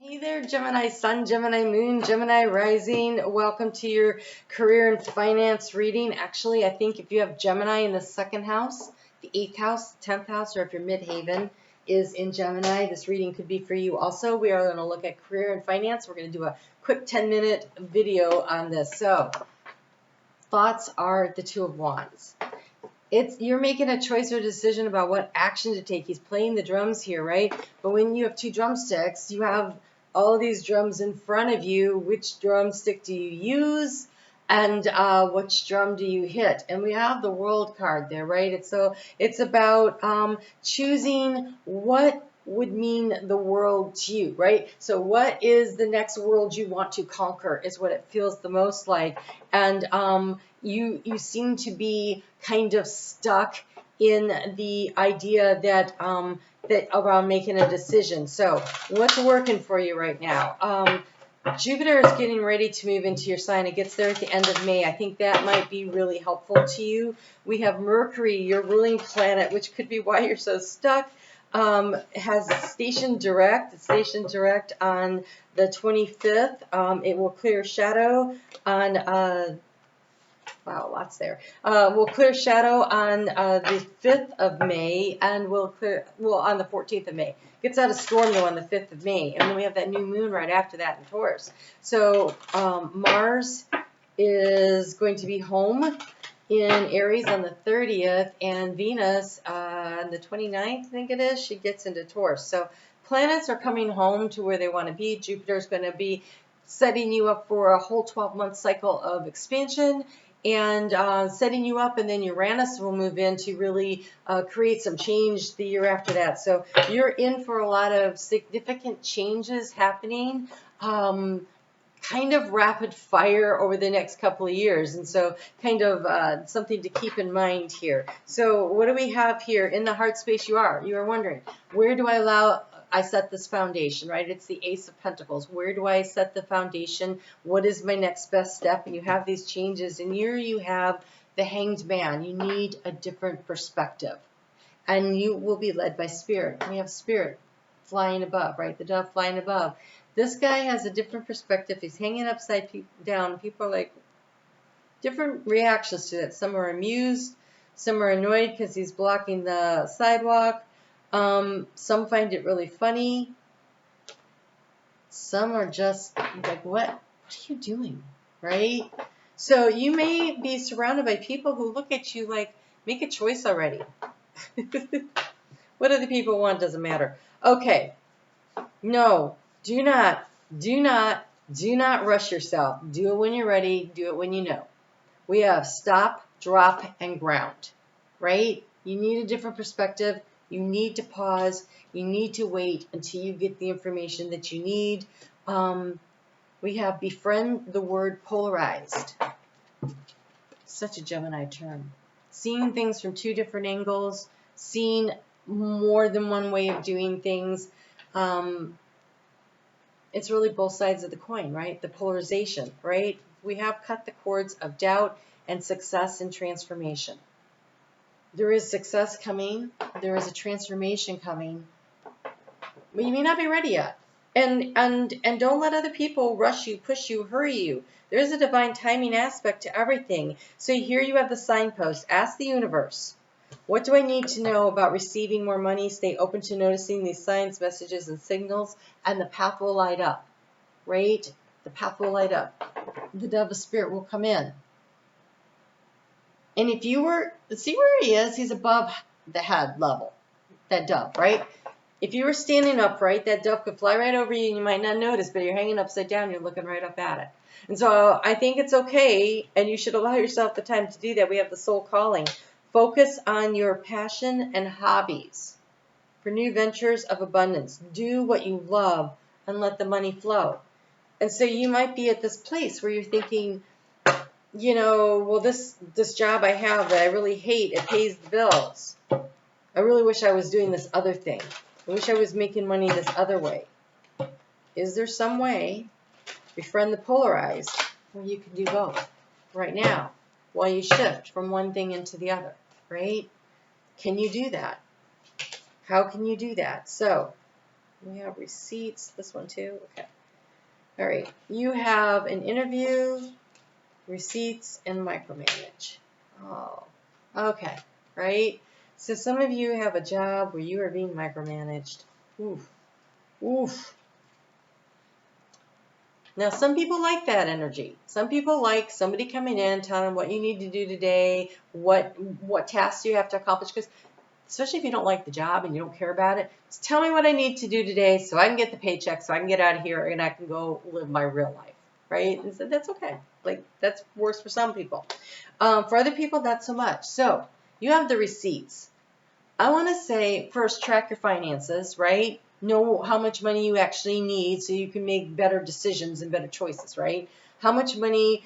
Hey there, Gemini Sun, Gemini Moon, Gemini Rising. Welcome to your career and finance reading. Actually, I think if you have Gemini in the second house, the 8th house, 10th house, or if your midhaven is in Gemini, this reading could be for you also. We are going to look at career and finance. We're going to do a quick 10-minute video on this. So, thoughts are the Two of Wands. You're making a choice or decision about what action to take. He's playing the drums here, right? But when you have two drumsticks, you have all of these drums in front of you. Which drumstick do you use? And which drum do you hit? And we have the World card there, right? It's about choosing what would mean the world to you, right? So what is the next world you want to conquer is what it feels the most like. And you seem to be kind of stuck in the idea that around making a decision. So what's working for you right now? Jupiter is getting ready to move into your sign. It gets there at the end of May. I think that might be really helpful to you. We have Mercury, your ruling planet, which could be why you're so stuck. Has stationed direct. It's stationed direct on the 25th. It will clear shadow on wow, lots there. We'll clear shadow on the 5th of May, and we'll clear, well, on the 14th of May. Gets out of storm, though, on the 5th of May, and then we have that new moon right after that in Taurus. So Mars is going to be home in Aries on the 30th, and Venus on the 29th, I think it is, she gets into Taurus. So planets are coming home to where they want to be. Jupiter's going to be setting you up for a whole 12-month cycle of expansion, and setting you up, and then Uranus will move in to really create some change the year after that. So you're in for a lot of significant changes happening, kind of rapid fire over the next couple of years, and so kind of something to keep in mind here. So what do we have here in the heart space? You are wondering, where do I set this foundation, right? It's the Ace of Pentacles. Where do I set the foundation? What is my next best step? And you have these changes, and here you have the Hanged Man. You need a different perspective, and you will be led by Spirit. We have Spirit flying above, right? The dove flying above. This guy has a different perspective. He's hanging upside down. People are like, different reactions to it. Some are amused. Some are annoyed because he's blocking the sidewalk. Some find it really funny. Some are just like, what are you doing, right? So you may be surrounded by people who look at you like, make a choice already. What other people want doesn't matter. Okay. No, do not rush yourself. Do it when you're ready. Do it when you know. We have stop, drop, and ground, right? You need a different perspective. You need to pause. You need to wait until you get the information that you need. We have befriend the word polarized. Such a Gemini term. Seeing things from two different angles, seeing more than one way of doing things. It's really both sides of the coin, right? The polarization, right? We have cut the cords of doubt and success and transformation. There is success coming. There is a transformation coming. But you may not be ready yet. And don't let other people rush you, push you, hurry you. There is a divine timing aspect to everything. So here you have the signpost. Ask the universe, what do I need to know about receiving more money? Stay open to noticing these signs, messages, and signals, and the path will light up, right? The path will light up. The dove of spirit will come in. And if you were, see where he is? He's above the head level, that dove, right? If you were standing upright, that dove could fly right over you and you might not notice, but you're hanging upside down, you're looking right up at it. And so I think it's okay, and you should allow yourself the time to do that. We have the soul calling. Focus on your passion and hobbies for new ventures of abundance. Do what you love and let the money flow. And so you might be at this place where you're thinking, you know, well, this job I have that I really hate, it pays the bills. I really wish I was doing this other thing. I wish I was making money this other way. Is there some way, befriend the polarized, where you can do both right now while you shift from one thing into the other, right? Can you do that? How can you do that? So We have receipts. This one too. Okay. All right. You have an interview, receipts, and micromanage. Oh, okay. Right? So some of you have a job where you are being micromanaged. Oof. Oof. Now, some people like that energy. Some people like somebody coming in, telling them what you need to do today, what tasks you have to accomplish. Because especially if you don't like the job and you don't care about it, just tell me what I need to do today so I can get the paycheck, so I can get out of here and I can go live my real life, right? And so that's okay. Like, that's works for some people. For other people, not so much. So you have the receipts. I want to say, first, track your finances, right? Know how much money you actually need so you can make better decisions and better choices, right? How much money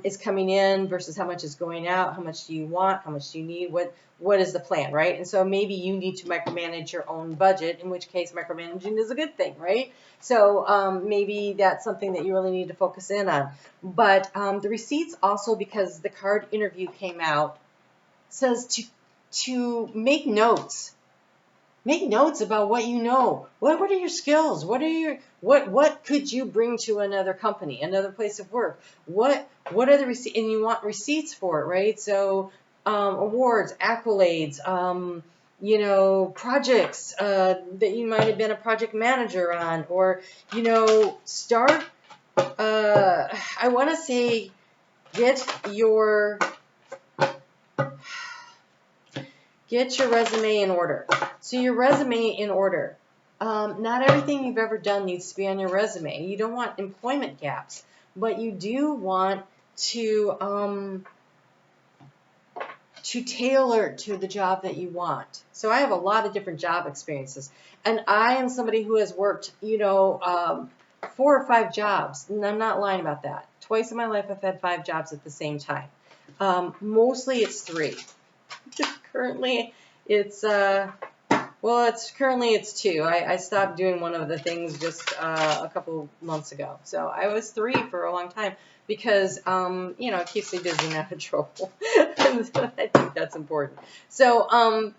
is coming in versus how much is going out? How much do you want? How much do you need? What is the plan, right? And so maybe you need to micromanage your own budget, in which case micromanaging is a good thing, right? So maybe that's something that you really need to focus in on. But the receipts also, because the card interview came out, says to make notes. Make notes about what you know. What are your skills? What could you bring to another company, another place of work? What are the receipts? And you want receipts for it, right? So awards, accolades, projects that you might have been a project manager on, or start. I want to say, get your resume in order. So your resume in order. Not everything you've ever done needs to be on your resume. You don't want employment gaps, but you do want to tailor to the job that you want. So I have a lot of different job experiences, and I am somebody who has worked, 4 or 5 jobs, and I'm not lying about that. Twice in my life I've had 5 jobs at the same time. Mostly it's 3. Currently, it's currently it's 2. I stopped doing one of the things just a couple months ago. So I was 3 for a long time because it keeps me busy and out of trouble. I think that's important. So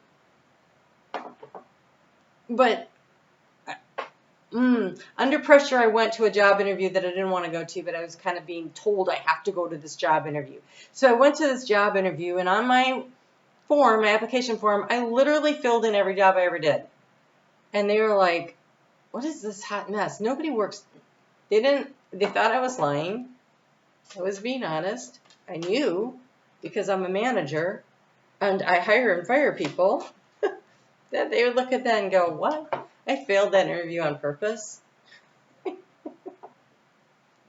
but under pressure, I went to a job interview that I didn't want to go to, but I was kind of being told I have to go to this job interview. So I went to this job interview, and on my application form, I literally filled in every job I ever did. And they were like, what is this hot mess? Nobody works. They thought I was lying. I was being honest. I knew, because I'm a manager and I hire and fire people, that they would look at that and go, what? I failed that interview on purpose.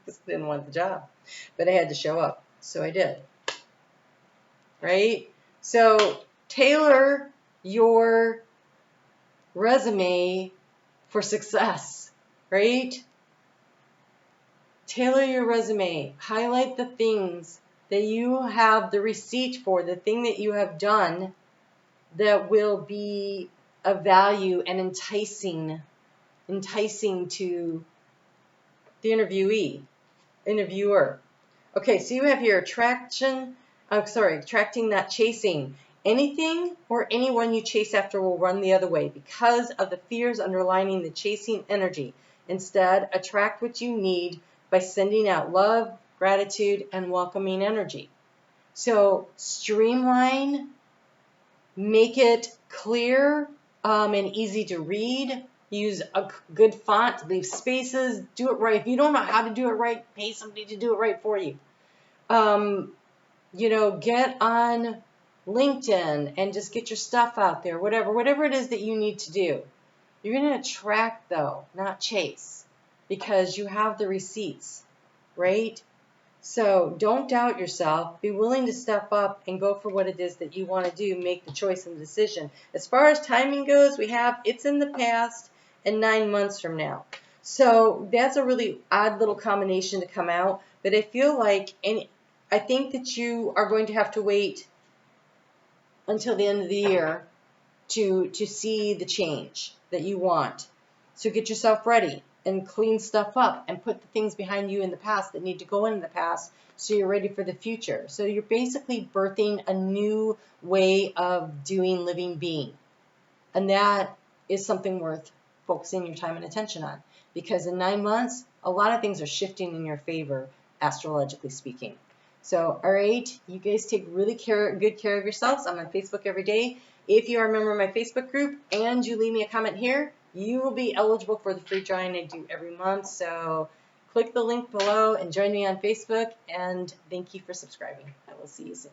Just didn't want the job. But I had to show up. So I did. Right? So tailor your resume for success, right? Tailor your resume. Highlight the things that you have the receipt for, the thing that you have done that will be of value and enticing to the interviewer. Okay, so you have here attracting, not chasing. Anything or anyone you chase after will run the other way because of the fears underlying the chasing energy. Instead, attract what you need by sending out love, gratitude, and welcoming energy. So streamline, make it clear and easy to read. Use a good font, leave spaces, do it right. If you don't know how to do it right, pay somebody to do it right for you. Get on LinkedIn and just get your stuff out there, whatever it is that you need to do. You're going to attract, though, not chase, because you have the receipts, right? So don't doubt yourself. Be willing to step up and go for what it is that you want to do. Make the choice and decision. As far as timing goes, we have it's in the past and 9 months from now. So that's a really odd little combination to come out. But I feel like, I think that you are going to have to wait until the end of the year to see the change that you want. So get yourself ready and clean stuff up and put the things behind you in the past that need to go in the past so you're ready for the future. So you're basically birthing a new way of doing, living, being. And that is something worth focusing your time and attention on. Because in 9 months, a lot of things are shifting in your favor, astrologically speaking. So, all right, you guys take really good care of yourselves. I'm on Facebook every day. If you are a member of my Facebook group and you leave me a comment here, you will be eligible for the free drawing I do every month. So click the link below and join me on Facebook. And thank you for subscribing. I will see you soon.